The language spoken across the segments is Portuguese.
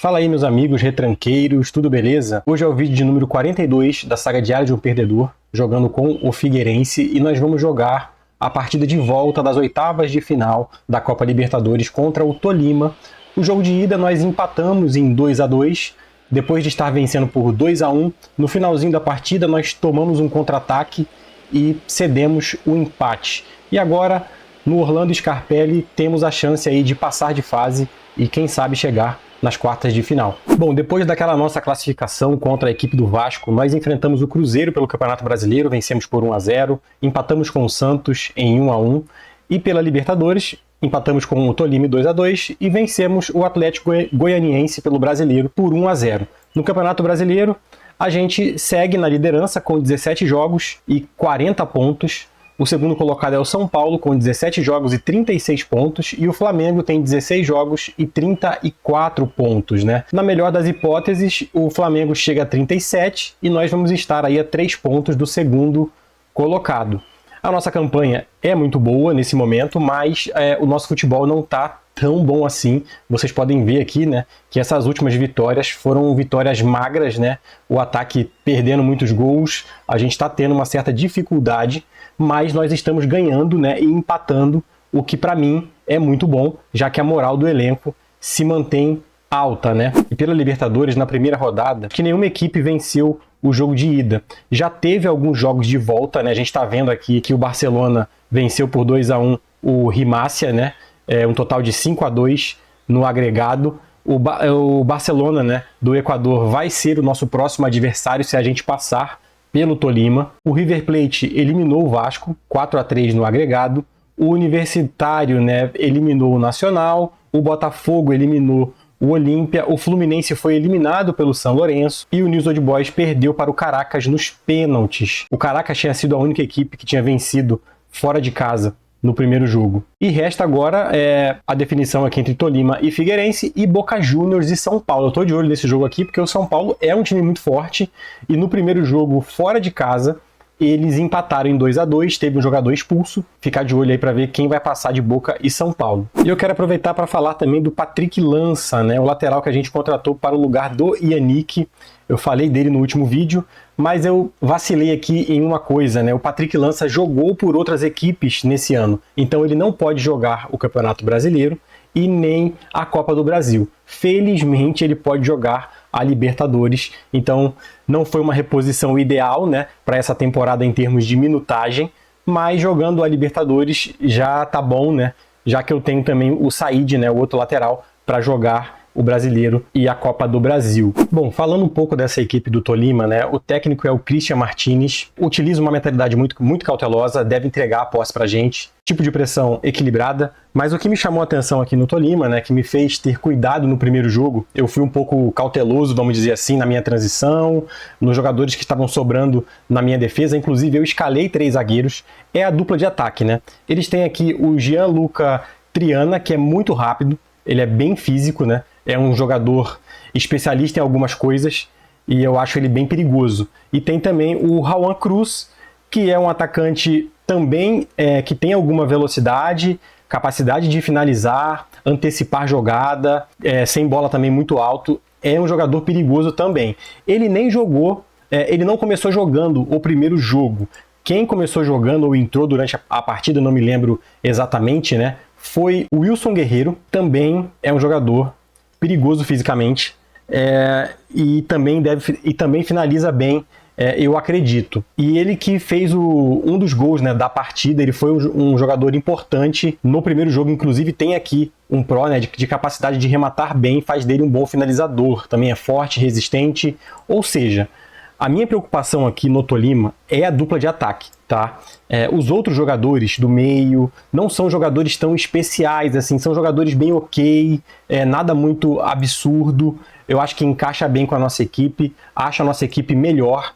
Fala aí, meus amigos retranqueiros, tudo beleza? Hoje é o vídeo de número 42 da saga Diário de um Perdedor, jogando com o Figueirense, e nós vamos jogar a partida de volta das oitavas de final da Copa Libertadores contra o Tolima. O jogo de ida nós empatamos em 2-2, depois de estar vencendo por 2-1. No finalzinho da partida nós tomamos um contra-ataque e cedemos o empate. E agora, no Orlando Scarpelli, temos a chance aí de passar de fase e quem sabe chegar nas quartas de final. Bom, depois daquela nossa classificação contra a equipe do Vasco, nós enfrentamos o Cruzeiro pelo Campeonato Brasileiro, vencemos por 1-0, empatamos com o Santos em 1-1 e pela Libertadores empatamos com o Tolima 2-2 e vencemos o Atlético Goianiense pelo Brasileiro por 1-0. No Campeonato Brasileiro, a gente segue na liderança com 17 jogos e 40 pontos. O segundo colocado é o São Paulo, com 17 jogos e 36 pontos, e o Flamengo tem 16 jogos e 34 pontos, né? Na melhor das hipóteses, o Flamengo chega a 37 e nós vamos estar aí a 3 pontos do segundo colocado. A nossa campanha é muito boa nesse momento, mas o nosso futebol não está tão bom assim. Vocês podem ver aqui, né, que essas últimas vitórias foram vitórias magras, né? O ataque perdendo muitos gols, a gente está tendo uma certa dificuldade, mas nós estamos ganhando, né, e empatando, o que para mim é muito bom, já que a moral do elenco se mantém alta, né? E pela Libertadores, na primeira rodada, que nenhuma equipe venceu o jogo de ida. Já teve alguns jogos de volta, né? A gente está vendo aqui que o Barcelona venceu por 2-1 o Rimácia, né? Um total de 5-2 no agregado. O Barcelona, né, do Equador vai ser o nosso próximo adversário se a gente passar pelo Tolima. O River Plate eliminou o Vasco, 4-3 no agregado. O Universitário, né, eliminou o Nacional. O Botafogo eliminou o Olímpia. O Fluminense foi eliminado pelo São Lourenço. E o News Old Boys perdeu para o Caracas nos pênaltis. O Caracas tinha sido a única equipe que tinha vencido fora de casa no primeiro jogo. E resta agora a definição aqui entre Tolima e Figueirense e Boca Juniors e São Paulo. Eu tô de olho nesse jogo aqui porque o São Paulo é um time muito forte e no primeiro jogo fora de casa eles empataram em 2-2, teve um jogador expulso. Ficar de olho aí para ver quem vai passar de Boca e São Paulo. E eu quero aproveitar para falar também do Patrick Lança, né, o lateral que a gente contratou para o lugar do Yannick. Eu falei dele no último vídeo, mas eu vacilei aqui em uma coisa, né? O Patrick Lança jogou por outras equipes nesse ano, então ele não pode jogar o Campeonato Brasileiro e nem a Copa do Brasil. Felizmente ele pode jogar a Libertadores, então não foi uma reposição ideal, né, para essa temporada em termos de minutagem, mas jogando a Libertadores já tá bom, né? Já que eu tenho também o Said, né, o outro lateral, para jogar o Brasileiro e a Copa do Brasil. Bom, falando um pouco dessa equipe do Tolima, né, o técnico é o Christian Martinez, utiliza uma mentalidade muito cautelosa, deve entregar a posse pra gente, tipo de pressão equilibrada, mas o que me chamou a atenção aqui no Tolima, né, que me fez ter cuidado no primeiro jogo, eu fui um pouco cauteloso, vamos dizer assim, na minha transição, nos jogadores que estavam sobrando na minha defesa, inclusive eu escalei 3 zagueiros, é a dupla de ataque, né? Eles têm aqui o Gianluca Triana, que é muito rápido, ele é bem físico, né? É um jogador especialista em algumas coisas e eu acho ele bem perigoso. E tem também o Rauan Cruz, que é um atacante também que tem alguma velocidade, capacidade de finalizar, antecipar jogada, sem bola também muito alto. É um jogador perigoso também. Ele nem jogou, ele não começou jogando o primeiro jogo. Quem começou jogando ou entrou durante a partida, não me lembro exatamente, né? Foi o Wilson Guerreiro, também é um jogador perigoso fisicamente e também finaliza bem, eu acredito. E ele que fez um dos gols, né, da partida, ele foi um jogador importante no primeiro jogo, inclusive tem aqui um pró, né, de capacidade de rematar bem, faz dele um bom finalizador, também é forte, resistente, ou seja, a minha preocupação aqui no Tolima é a dupla de ataque, tá? Os outros jogadores do meio não são jogadores tão especiais, assim, são jogadores bem ok, nada muito absurdo. Eu acho que encaixa bem com a nossa equipe, acho a nossa equipe melhor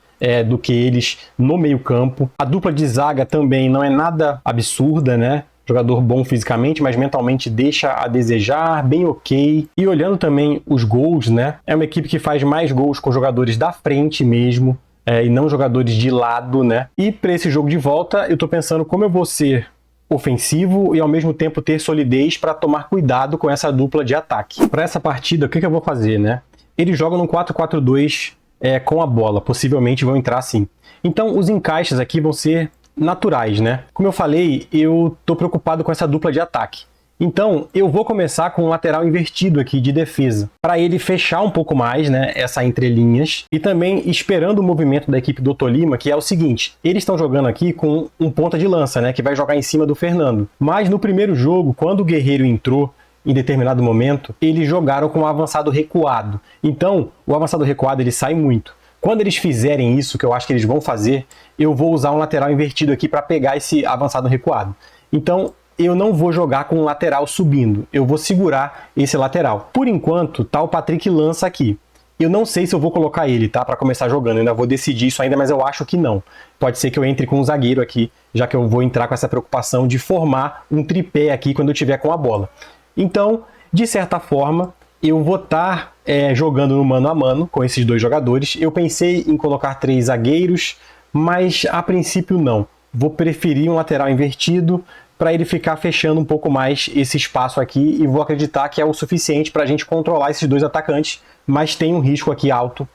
do que eles no meio campo. A dupla de zaga também não é nada absurda, né? Jogador bom fisicamente, mas mentalmente deixa a desejar, bem ok. E olhando também os gols, né? É uma equipe que faz mais gols com jogadores da frente mesmo, e não jogadores de lado, né? E para esse jogo de volta, eu tô pensando como eu vou ser ofensivo e ao mesmo tempo ter solidez para tomar cuidado com essa dupla de ataque. Para essa partida, o que eu vou fazer, né? Eles jogam no 4-4-2 com a bola, possivelmente vão entrar assim. Então os encaixes aqui vão ser naturais, né? Como eu falei, eu tô preocupado com essa dupla de ataque. Então, eu vou começar com um lateral invertido aqui de defesa, para ele fechar um pouco mais, né, essa entrelinhas, e também esperando o movimento da equipe do Tolima, que é o seguinte, eles estão jogando aqui com um ponta de lança, né, que vai jogar em cima do Fernando. Mas no primeiro jogo, quando o Guerreiro entrou, em determinado momento, eles jogaram com um avançado recuado. Então, o avançado recuado ele sai muito. Quando eles fizerem isso, que eu acho que eles vão fazer, eu vou usar um lateral invertido aqui para pegar esse avançado recuado. Então, eu não vou jogar com o lateral subindo, eu vou segurar esse lateral. Por enquanto, tá o Patrick Lança aqui. Eu não sei se eu vou colocar ele, tá, para começar jogando, eu ainda vou decidir isso ainda, mas eu acho que não. Pode ser que eu entre com um zagueiro aqui, já que eu vou entrar com essa preocupação de formar um tripé aqui quando eu tiver com a bola. Então, de certa forma, eu vou estar jogando no mano a mano com esses dois jogadores. Eu pensei em colocar 3 zagueiros, mas a princípio não. Vou preferir um lateral invertido para ele ficar fechando um pouco mais esse espaço aqui e vou acreditar que é o suficiente para a gente controlar esses dois atacantes, mas tem um risco aqui alto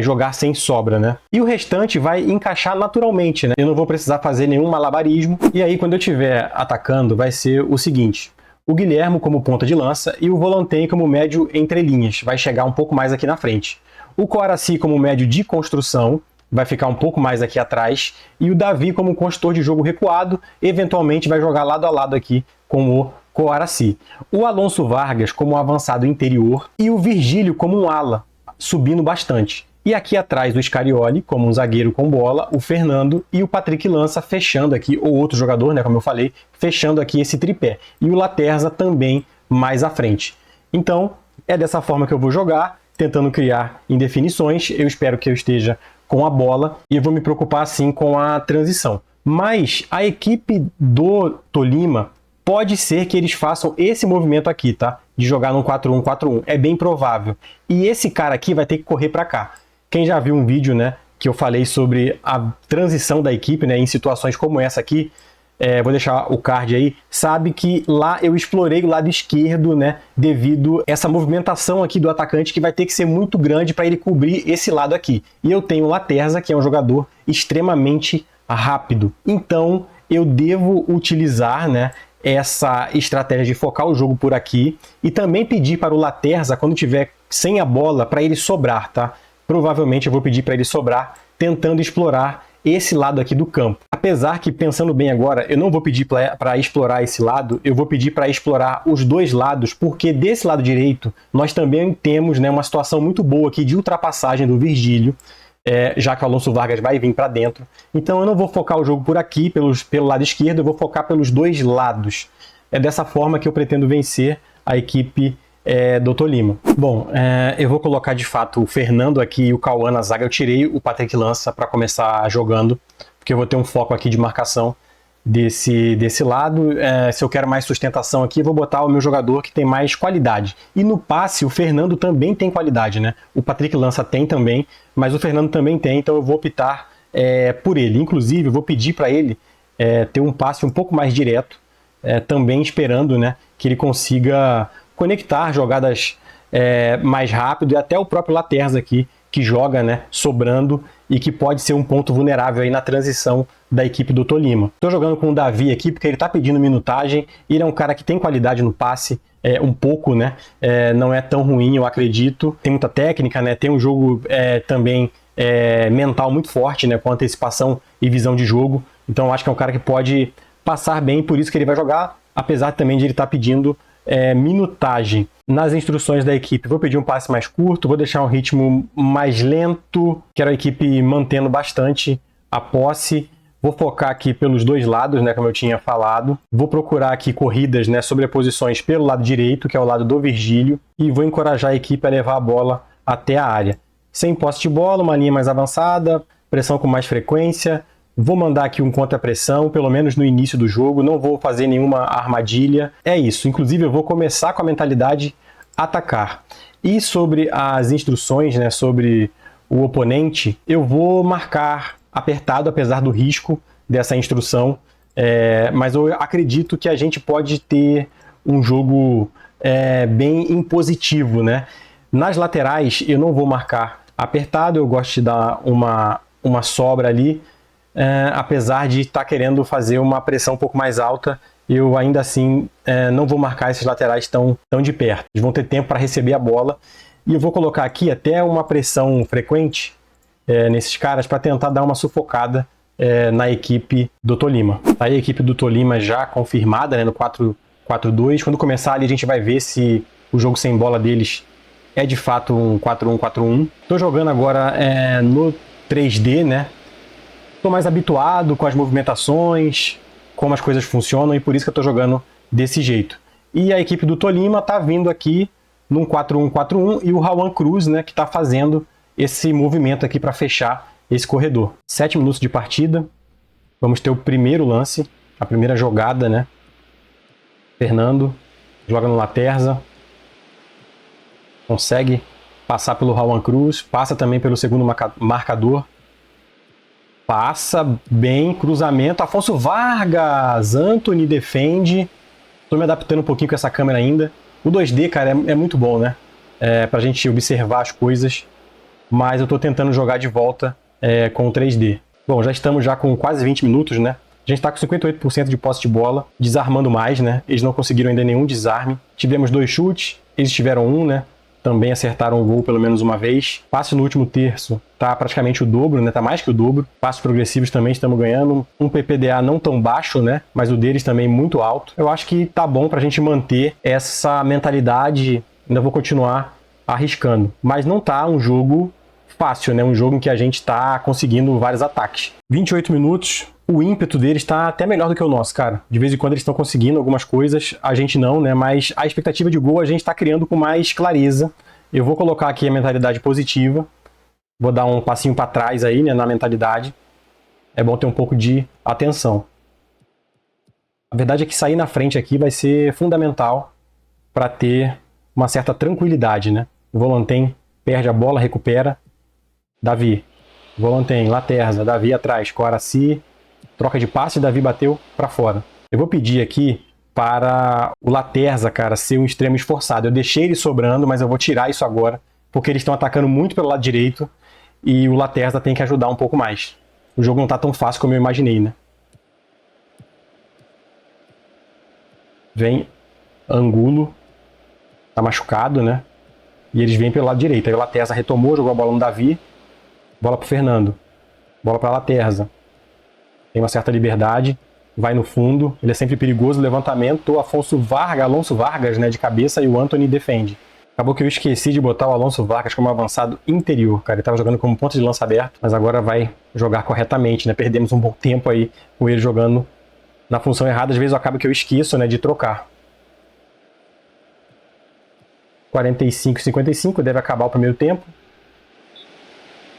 jogar sem sobra, né? E o restante vai encaixar naturalmente, né? Eu não vou precisar fazer nenhum malabarismo. E aí, quando eu estiver atacando, vai ser o seguinte: o Guilhermo como ponta de lança e o Volantém como médio entre linhas, vai chegar um pouco mais aqui na frente. O Coaraci como médio de construção, vai ficar um pouco mais aqui atrás, e o Davi como construtor de jogo recuado, eventualmente vai jogar lado a lado aqui com o Coaraci. O Alonso Vargas como avançado interior e o Virgílio como um ala, subindo bastante. E aqui atrás o Scarioli como um zagueiro com bola, o Fernando e o Patrick Lança fechando aqui, ou outro jogador, né, como eu falei, fechando aqui esse tripé. E o Laterza também mais à frente. Então, é dessa forma que eu vou jogar, tentando criar indefinições. Eu espero que eu esteja com a bola e eu vou me preocupar assim com a transição. Mas a equipe do Tolima pode ser que eles façam esse movimento aqui, tá? De jogar num 4-1-4-1. É bem provável. E esse cara aqui vai ter que correr para cá. Quem já viu um vídeo, né, que eu falei sobre a transição da equipe, né, em situações como essa aqui, vou deixar o card aí, sabe que lá eu explorei o lado esquerdo, né, devido a essa movimentação aqui do atacante que vai ter que ser muito grande para ele cobrir esse lado aqui. E eu tenho o Laterza, que é um jogador extremamente rápido. Então, eu devo utilizar, né, essa estratégia de focar o jogo por aqui e também pedir para o Laterza, quando tiver sem a bola, para ele sobrar, tá? Provavelmente eu vou pedir para ele sobrar, tentando explorar esse lado aqui do campo. Apesar que, pensando bem agora, eu não vou pedir para explorar esse lado, eu vou pedir para explorar os dois lados, porque desse lado direito nós também temos, né, uma situação muito boa aqui de ultrapassagem do Virgílio, já que o Alonso Vargas vai vir para dentro. Então eu não vou focar o jogo por aqui, pelo lado esquerdo, eu vou focar pelos dois lados. É dessa forma que eu pretendo vencer a equipe do Tolima. Bom, eu vou colocar de fato o Fernando aqui e o Cauã na zaga. Eu tirei o Patrick Lança para começar jogando, porque eu vou ter um foco aqui de marcação desse lado. Se eu quero mais sustentação aqui, eu vou botar o meu jogador que tem mais qualidade. E no passe, o Fernando também tem qualidade, né? O Patrick Lança tem também, mas o Fernando também tem, então eu vou optar por ele. Inclusive, eu vou pedir para ele ter um passe um pouco mais direto, também esperando, né, que ele consiga conectar jogadas mais rápido, e até o próprio Laterza aqui, que joga, né, sobrando e que pode ser um ponto vulnerável aí na transição da equipe do Tolima. Estou jogando com o Davi aqui porque ele está pedindo minutagem, ele é um cara que tem qualidade no passe, um pouco, né, não é tão ruim, eu acredito, tem muita técnica, né, tem um jogo também mental muito forte, né, com antecipação e visão de jogo, então eu acho que é um cara que pode passar bem, por isso que ele vai jogar, apesar também de ele estar pedindo minutagem. Nas instruções da equipe, vou pedir um passe mais curto, vou deixar um ritmo mais lento, quero a equipe mantendo bastante a posse, vou focar aqui pelos dois lados, né, como eu tinha falado, vou procurar aqui corridas, né, sobreposições pelo lado direito, que é o lado do Virgílio, e vou encorajar a equipe a levar a bola até a área. Sem posse de bola, uma linha mais avançada, pressão com mais frequência. Vou mandar aqui um contra-pressão, pelo menos no início do jogo, não vou fazer nenhuma armadilha. É isso, inclusive eu vou começar com a mentalidade atacar. E sobre as instruções, né, sobre o oponente, eu vou marcar apertado, apesar do risco dessa instrução. Mas eu acredito que a gente pode ter um jogo bem impositivo, né? Nas laterais eu não vou marcar apertado, eu gosto de dar uma sobra ali, apesar de estar querendo fazer uma pressão um pouco mais alta, eu ainda assim não vou marcar esses laterais tão de perto. Eles vão ter tempo para receber a bola e eu vou colocar aqui até uma pressão frequente nesses caras para tentar dar uma sufocada na equipe do Tolima. Aí a equipe do Tolima já confirmada, né, no 4-4-2. Quando começar ali a gente vai ver se o jogo sem bola deles é de fato um 4-1-4-1. Estou jogando agora no 3D, né? Estou mais habituado com as movimentações, como as coisas funcionam e por isso que eu estou jogando desse jeito. E a equipe do Tolima está vindo aqui num 4-1-4-1 e o Rauan Cruz, né, que está fazendo esse movimento aqui para fechar esse corredor. 7 minutos de partida. Vamos ter o primeiro lance, a primeira jogada, né? Fernando joga no Laterza. Consegue passar pelo Rauan Cruz, passa também pelo segundo marcador. Passa bem, cruzamento. Afonso Vargas, Antony defende. Estou me adaptando um pouquinho com essa câmera ainda. O 2D, cara, é muito bom, né? Pra gente observar as coisas. Mas eu estou tentando jogar de volta com o 3D. Bom, já estamos com quase 20 minutos, né? A gente está com 58% de posse de bola, desarmando mais, né? Eles não conseguiram ainda nenhum desarme. Tivemos 2 chutes, eles tiveram 1, né? Também acertaram o gol pelo menos uma vez. Passe no último terço tá praticamente o dobro, né? Tá mais que o dobro. Passes progressivos também estamos ganhando. Um PPDA não tão baixo, né? Mas o deles também muito alto. Eu acho que tá bom pra gente manter essa mentalidade. Ainda vou continuar arriscando. Mas não tá um jogo fácil, né? Um jogo em que a gente tá conseguindo vários ataques. 28 minutos. O ímpeto deles está até melhor do que o nosso, cara. De vez em quando eles estão conseguindo algumas coisas, a gente não, né? Mas a expectativa de gol a gente está criando com mais clareza. Eu vou colocar aqui a mentalidade positiva. Vou dar um passinho para trás aí, né, na mentalidade. É bom ter um pouco de atenção. A verdade é que sair na frente aqui vai ser fundamental para ter uma certa tranquilidade, né? O Volantém perde a bola, recupera. Davi. Volantém, Laterza, Davi atrás, Coraci. Troca de passe, Davi bateu para fora. Eu vou pedir aqui para o Laterza, cara, ser um extremo esforçado. Eu deixei ele sobrando, mas eu vou tirar isso agora, porque eles estão atacando muito pelo lado direito e o Laterza tem que ajudar um pouco mais. O jogo não tá tão fácil como eu imaginei, né? Vem Angulo, tá machucado, né? E eles vêm pelo lado direito. Aí o Laterza retomou, jogou a bola no Davi, bola pro Fernando, bola para Laterza. Tem uma certa liberdade, vai no fundo, ele é sempre perigoso, levantamento, o Alonso Vargas, né, de cabeça, e o Antony defende. Acabou que eu esqueci de botar o Alonso Vargas como avançado interior, cara, ele estava jogando como ponta de lança aberto, mas agora vai jogar corretamente, né, perdemos um bom tempo aí com ele jogando na função errada, às vezes acaba que eu esqueço, né, de trocar. 45-55, deve acabar o primeiro tempo.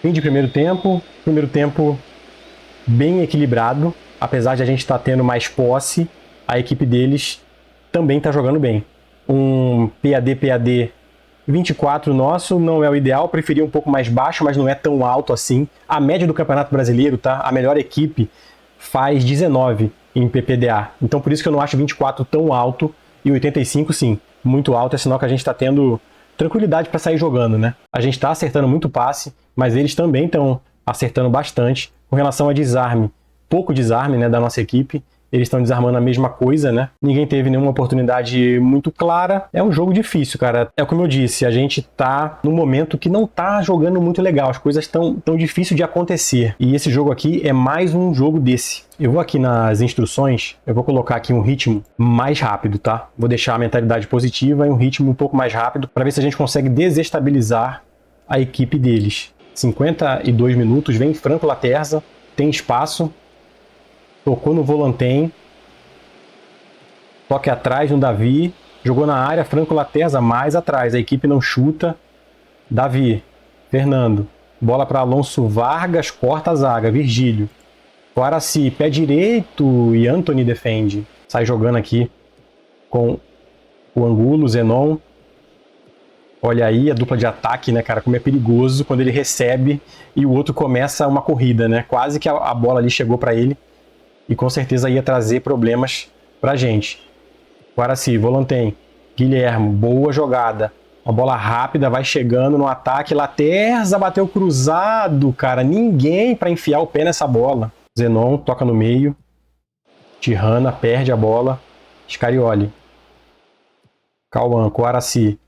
Fim de primeiro tempo bem equilibrado, apesar de a gente estar tendo mais posse, a equipe deles também está jogando bem. Um PAD 24 nosso não é o ideal, preferia um pouco mais baixo, mas não é tão alto assim. A média do Campeonato Brasileiro, tá? A melhor equipe faz 19 em PPDA, então por isso que eu não acho 24 tão alto e 85 sim, muito alto, é sinal que a gente está tendo tranquilidade para sair jogando, né? A gente está acertando muito passe, mas eles também estão acertando bastante. Com relação a desarme, pouco desarme, né, da nossa equipe. Eles estão desarmando a mesma coisa, né? Ninguém teve nenhuma oportunidade muito clara. É um jogo difícil, cara. É como eu disse, a gente tá num momento que não tá jogando muito legal. As coisas estão tão difíceis de acontecer. E esse jogo aqui é mais um jogo desse. Eu vou aqui nas instruções, eu vou colocar aqui um ritmo mais rápido, tá? Vou deixar a mentalidade positiva e um ritmo um pouco mais rápido para ver se a gente consegue desestabilizar a equipe deles. 52 minutos, vem Franco Laterza, tem espaço, tocou no Volantém, toque atrás no Davi, jogou na área, Franco Laterza mais atrás, a equipe não chuta, Davi, Fernando, bola para Alonso Vargas, corta a zaga, Virgílio, Coraci, pé direito e Antony defende, sai jogando aqui com o Angulo, Zenon. Olha aí a dupla de ataque, né, cara, como é perigoso quando ele recebe e o outro começa uma corrida, né? Quase que a bola ali chegou para ele e com certeza ia trazer problemas pra gente. Guaraci, Volantem, Guilherme, boa jogada. Uma bola rápida, vai chegando no ataque. Laterza bateu cruzado, cara. Ninguém para enfiar o pé nessa bola. Zenon toca no meio. Tirana perde a bola. Scarioli. Cauã, Guaraci.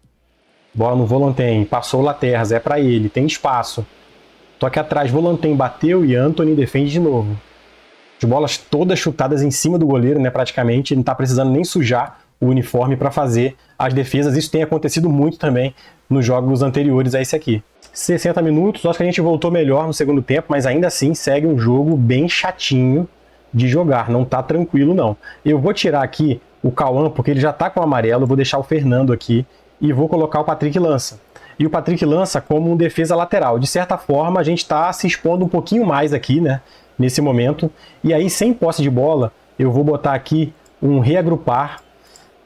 Bola no Volantem. Passou o Laterza, é para ele. Tem espaço. Toque atrás, Volantem bateu e Antony defende de novo. As bolas todas chutadas em cima do goleiro, né, praticamente. Ele não está precisando nem sujar o uniforme para fazer as defesas. Isso tem acontecido muito também nos jogos anteriores a esse aqui. 60 minutos, acho que a gente voltou melhor no segundo tempo, mas ainda assim segue um jogo bem chatinho de jogar. Não tá tranquilo, não. Eu vou tirar aqui o Cauã, porque ele já tá com o amarelo. Vou deixar o Fernando aqui e vou colocar o Patrick Lança. E o Patrick Lança como um defesa lateral. De certa forma, a gente está se expondo um pouquinho mais aqui, né, nesse momento. E aí, sem posse de bola, eu vou botar aqui um reagrupar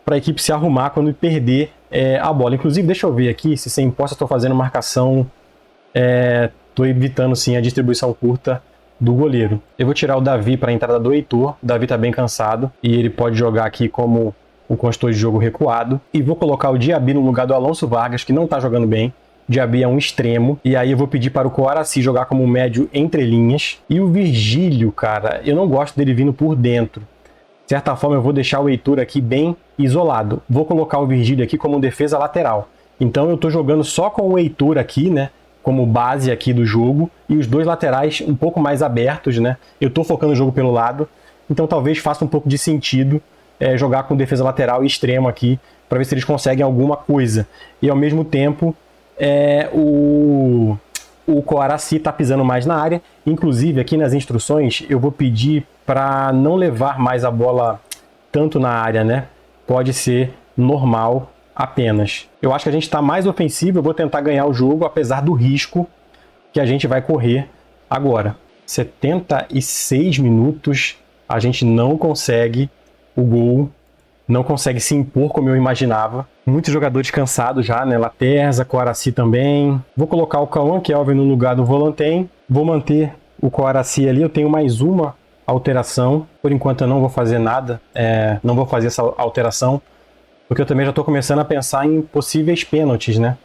para a equipe se arrumar quando perder a bola. Inclusive, deixa eu ver aqui se sem posse eu estou fazendo marcação. Estou evitando sim a distribuição curta do goleiro. Eu vou tirar o Davi para a entrada do Heitor. O Davi está bem cansado e ele pode jogar aqui como o consultor de jogo recuado. E vou colocar o Diaby no lugar do Alonso Vargas, que não está jogando bem. Diaby é um extremo. E aí eu vou pedir para o Guaraci jogar como médio entre linhas. E o Virgílio, cara, eu não gosto dele vindo por dentro. De certa forma, eu vou deixar o Heitor aqui bem isolado. Vou colocar o Virgílio aqui como defesa lateral. Então eu estou jogando só com o Heitor aqui, né, como base aqui do jogo. E os dois laterais um pouco mais abertos, né. Eu estou focando o jogo pelo lado. Então talvez faça um pouco de sentido jogar com defesa lateral e extremo aqui, para ver se eles conseguem alguma coisa. E ao mesmo tempo, o Guaraci está pisando mais na área. Inclusive, aqui nas instruções, eu vou pedir para não levar mais a bola tanto na área, né? Pode ser normal apenas. Eu acho que a gente está mais ofensivo. Eu vou tentar ganhar o jogo, apesar do risco que a gente vai correr agora. 76 minutos, a gente não consegue o gol, não consegue se impor como eu imaginava. Muitos jogadores cansados já, né? Laterza, Guaraci também. Vou colocar o Cauã Kelvin no lugar do Volantem. Vou manter o Guaraci ali. Eu tenho mais uma alteração. Por enquanto eu não vou fazer nada. Não vou fazer essa alteração, porque eu também já estou começando a pensar em possíveis pênaltis, né?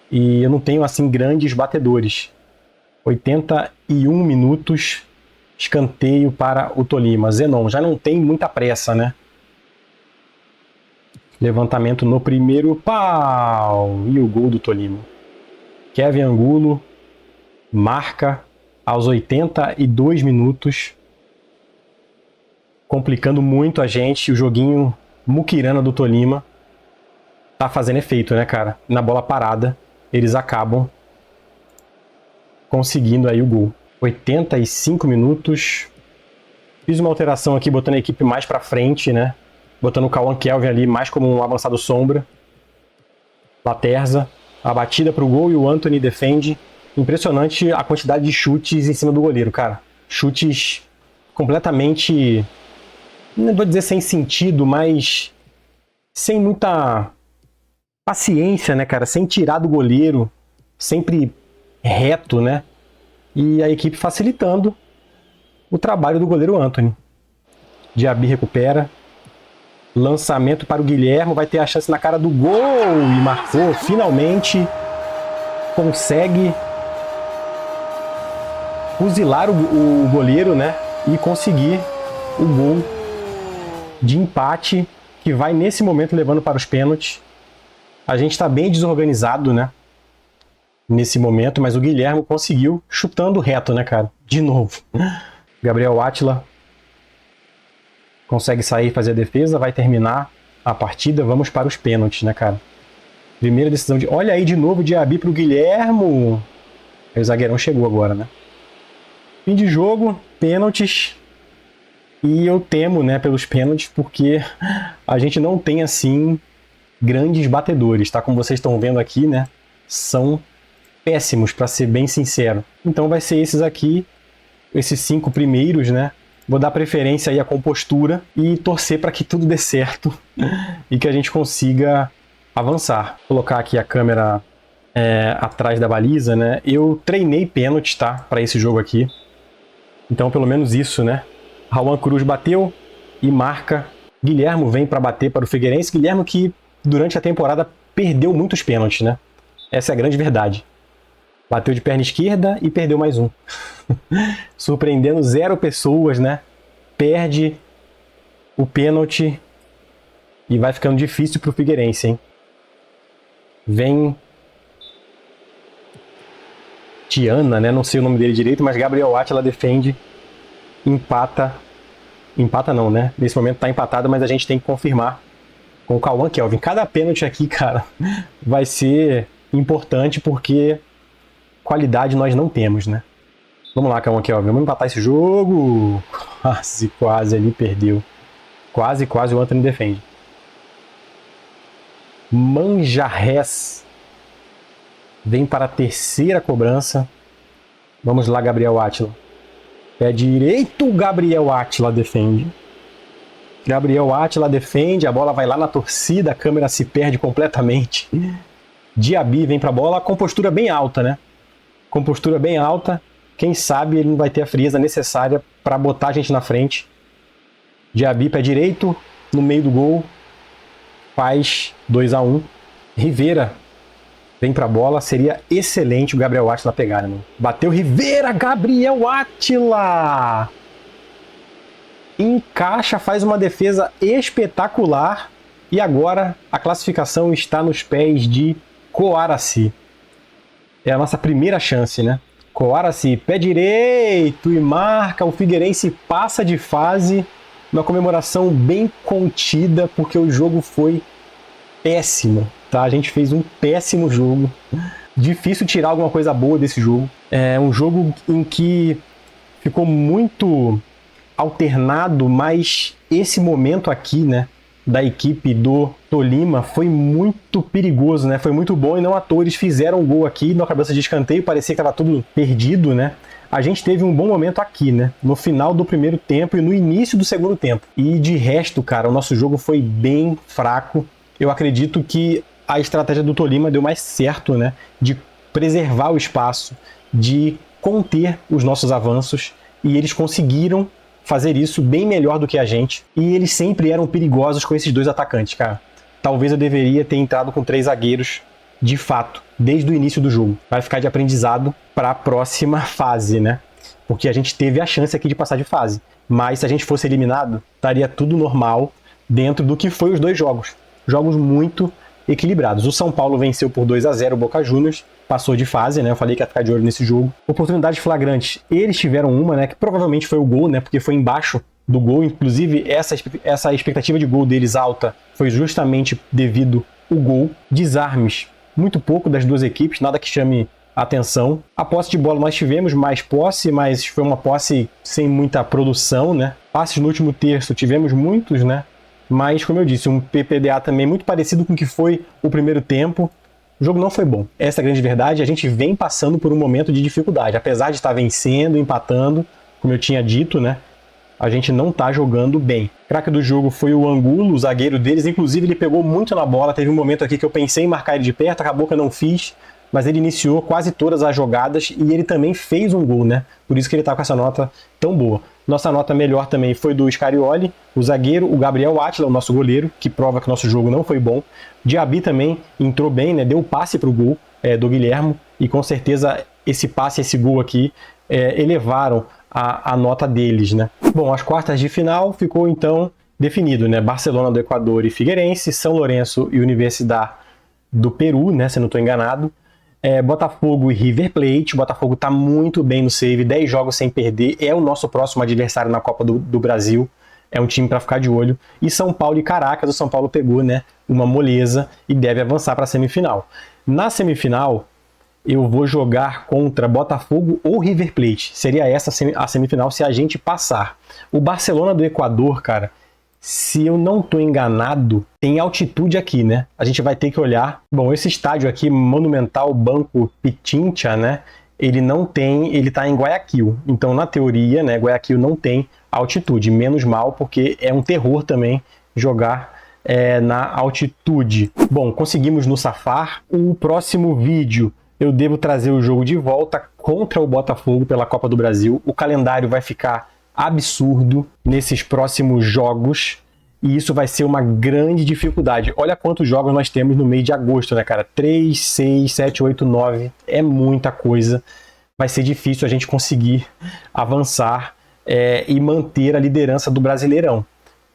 E eu não tenho, assim, grandes batedores. 81 minutos, escanteio para o Tolima. Zenon já não tem muita pressa, né? Levantamento no primeiro pau. E o gol do Tolima. Kevin Angulo marca aos 82 minutos. Complicando muito a gente. O joguinho muquirana do Tolima tá fazendo efeito, né, cara? Na bola parada, eles acabam conseguindo aí o gol. 85 minutos. Fiz uma alteração aqui, botando a equipe mais pra frente, né? Botando o Cauã Kelvin ali mais como um avançado sombra. Laterza, a batida pro gol e o Antony defende. Impressionante a quantidade de chutes em cima do goleiro, cara. Chutes completamente, não vou dizer sem sentido, mas sem muita paciência, né, cara? Sem tirar do goleiro, sempre reto, né? E a equipe facilitando o trabalho do goleiro Antony. Diaby recupera. Lançamento para o Guilherme, vai ter a chance na cara do gol e marcou, finalmente consegue fuzilar o goleiro, né, e conseguir o gol de empate, que vai nesse momento levando para os pênaltis. A gente está bem desorganizado, né, nesse momento, mas o Guilherme conseguiu chutando reto, né, cara, de novo. Gabriel Átila consegue sair e fazer a defesa, vai terminar a partida, vamos para os pênaltis, né, cara? Primeira decisão de... Olha aí de novo o Diaby pro Guilherme. Aí o zagueirão chegou agora, né? Fim de jogo, pênaltis. E eu temo, né, pelos pênaltis, porque a gente não tem, assim, grandes batedores, tá? Como vocês estão vendo aqui, né? São péssimos, para ser bem sincero. Então vai ser esses aqui, esses 5 primeiros, né? Vou dar preferência aí à compostura e torcer para que tudo dê certo e que a gente consiga avançar. Vou colocar aqui a câmera atrás da baliza, né? Eu treinei pênalti, tá? Para esse jogo aqui. Então, pelo menos isso, né? Rauan Cruz bateu e marca. Guilhermo vem para bater para o Figueirense. Guilhermo que durante a temporada perdeu muitos pênaltis, né? Essa é a grande verdade. Bateu de perna esquerda e perdeu mais um. Surpreendendo 0 pessoas, né? Perde o pênalti e vai ficando difícil para o Figueirense, hein? Vem Tiana, né? Não sei o nome dele direito, mas Gabriel Átila defende, empata. Empata não, né? Nesse momento tá empatado, mas a gente tem que confirmar com o Cauã Kelvin. Cada pênalti aqui, cara, vai ser importante porque qualidade nós não temos, né? Vamos lá, Cauã Kelvin. Vamos empatar esse jogo. Quase ali perdeu. Quase o Anthony defende. Manjarres vem para a terceira cobrança. Vamos lá, Gabriel Átila. Pé direito, Gabriel Átila defende. Gabriel Átila defende, a bola vai lá na torcida, a câmera se perde completamente. Diaby vem para a bola, compostura bem alta, né? Compostura bem alta. Quem sabe ele não vai ter a frieza necessária para botar a gente na frente. Diaby, pé direito, no meio do gol. Faz 2-1. Rivera vem pra bola, seria excelente o Gabriel Átila pegar, né, mano? Bateu Rivera, Gabriel Átila! Encaixa, faz uma defesa espetacular e agora a classificação está nos pés de Coaraci. É a nossa primeira chance, né? Coaraci, pé direito e marca, o Figueirense passa de fase, uma comemoração bem contida porque o jogo foi péssimo. Tá? A gente fez um péssimo jogo. Difícil tirar alguma coisa boa desse jogo. É um jogo em que ficou muito alternado, mas esse momento aqui, né, da equipe do Tolima foi muito perigoso, né? Foi muito bom e não à toa eles fizeram um gol aqui na cabeça de escanteio, parecia que estava tudo perdido, né? A gente teve um bom momento aqui, né? No final do primeiro tempo e no início do segundo tempo. E de resto, cara, o nosso jogo foi bem fraco. Eu acredito que a estratégia do Tolima deu mais certo, né? De preservar o espaço, de conter os nossos avanços, e eles conseguiram fazer isso bem melhor do que a gente. E eles sempre eram perigosos com esses 2 atacantes, cara. Talvez eu deveria ter entrado com 3 zagueiros, de fato, desde o início do jogo. Vai ficar de aprendizado para a próxima fase, né? Porque a gente teve a chance aqui de passar de fase. Mas se a gente fosse eliminado, estaria tudo normal dentro do que foi os 2 jogos. Jogos muito equilibrados. O São Paulo venceu por 2-0 o Boca Juniors, passou de fase, né? Eu falei que ia ficar de olho nesse jogo. Oportunidades flagrantes, eles tiveram uma, né? Que provavelmente foi o gol, né? Porque foi embaixo do gol. Inclusive, essa expectativa de gol deles alta foi justamente devido ao gol. Desarmes, muito pouco das duas equipes, nada que chame atenção. A posse de bola nós tivemos mais posse, mas foi uma posse sem muita produção, né? Passes no último terço tivemos muitos, né? Mas, como eu disse, um PPDA também muito parecido com o que foi o primeiro tempo. O jogo não foi bom. Essa é a grande verdade. A gente vem passando por um momento de dificuldade. Apesar de estar vencendo, empatando, como eu tinha dito, né? A gente não está jogando bem. O craque do jogo foi o Angulo, o zagueiro deles. Inclusive, ele pegou muito na bola. Teve um momento aqui que eu pensei em marcar ele de perto, acabou que eu não fiz. Mas ele iniciou quase todas as jogadas e ele também fez um gol, né? Por isso que ele está com essa nota tão boa. Nossa nota melhor também foi do Scarioli, o zagueiro, o Gabriel Átila, o nosso goleiro, que prova que o nosso jogo não foi bom. Diaby também entrou bem, né? Deu o passe para o gol do Guilhermo e com certeza esse passe, esse gol aqui, elevaram a nota deles, né? Bom, as quartas de final ficou então definido, né? Barcelona do Equador e Figueirense, São Lourenço e Universidade do Peru, né? Se eu não estou enganado. Botafogo e River Plate. O Botafogo está muito bem no save, 10 jogos sem perder, é o nosso próximo adversário na Copa do Brasil, é um time para ficar de olho. E São Paulo e Caracas, o São Paulo pegou, né, uma moleza e deve avançar para a semifinal. Na semifinal, eu vou jogar contra Botafogo ou River Plate, seria essa a semifinal se a gente passar. O Barcelona do Equador, cara, se eu não estou enganado, tem altitude aqui, né? A gente vai ter que olhar. Bom, esse estádio aqui, Monumental Banco Pichincha, né? Ele não tem, ele está em Guayaquil. Então, na teoria, né, Guayaquil não tem altitude. Menos mal, porque é um terror também jogar na altitude. Bom, conseguimos nos safar. O próximo vídeo eu devo trazer o jogo de volta contra o Botafogo pela Copa do Brasil. O calendário vai ficar absurdo nesses próximos jogos. E isso vai ser uma grande dificuldade. Olha quantos jogos nós temos no mês de agosto, né, cara? 3, 6, 7, 8, 9. É muita coisa. Vai ser difícil a gente conseguir avançar e manter a liderança do Brasileirão.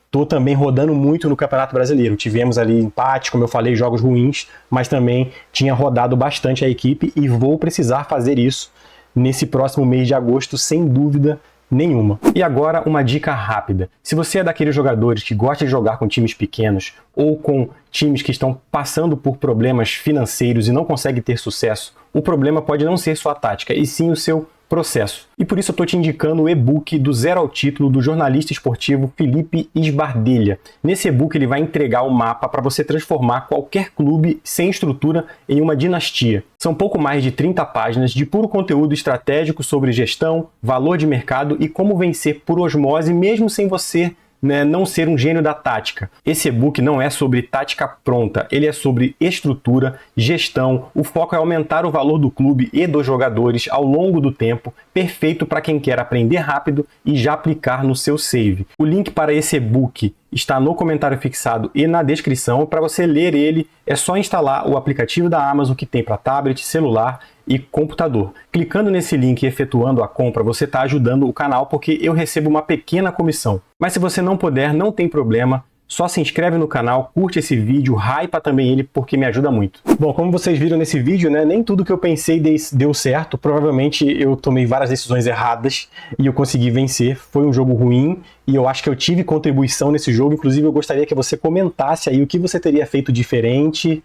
Estou também rodando muito no Campeonato Brasileiro. Tivemos ali empate, como eu falei, jogos ruins, mas também tinha rodado bastante a equipe e vou precisar fazer isso nesse próximo mês de agosto, sem dúvida nenhuma. E agora uma dica rápida. Se você é daqueles jogadores que gosta de jogar com times pequenos ou com times que estão passando por problemas financeiros e não conseguem ter sucesso, o problema pode não ser sua tática, e sim o seu processo. E por isso eu estou te indicando o e-book do Zero ao Título do jornalista esportivo Felipe Esbardelha. Nesse e-book ele vai entregar o mapa para você transformar qualquer clube sem estrutura em uma dinastia. São pouco mais de 30 páginas de puro conteúdo estratégico sobre gestão, valor de mercado e como vencer por osmose mesmo sem você não ser um gênio da tática. Esse e-book não é sobre tática pronta, ele é sobre estrutura, gestão, o foco é aumentar o valor do clube e dos jogadores ao longo do tempo, perfeito para quem quer aprender rápido e já aplicar no seu save. O link para esse e-book está no comentário fixado e na descrição. Para você ler ele, é só instalar o aplicativo da Amazon que tem para tablet, celular e computador. Clicando nesse link e efetuando a compra, você está ajudando o canal porque eu recebo uma pequena comissão. Mas se você não puder, não tem problema. Só se inscreve no canal, curte esse vídeo, hypa também ele porque me ajuda muito. Bom, como vocês viram nesse vídeo, nem tudo que eu pensei deu certo. Provavelmente eu tomei várias decisões erradas e eu consegui vencer. Foi um jogo ruim e eu acho que eu tive contribuição nesse jogo. Inclusive eu gostaria que você comentasse aí o que você teria feito diferente,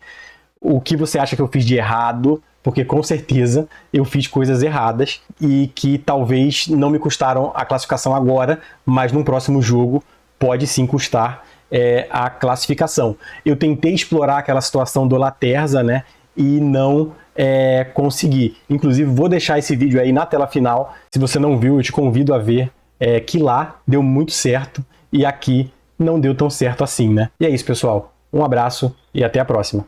o que você acha que eu fiz de errado, porque com certeza eu fiz coisas erradas e que talvez não me custaram a classificação agora, mas num próximo jogo pode sim custar a classificação. Eu tentei explorar aquela situação do Laterza, e não consegui. Inclusive, vou deixar esse vídeo aí na tela final. Se você não viu, eu te convido a ver que lá deu muito certo e aqui não deu tão certo assim, E é isso, pessoal. Um abraço e até a próxima.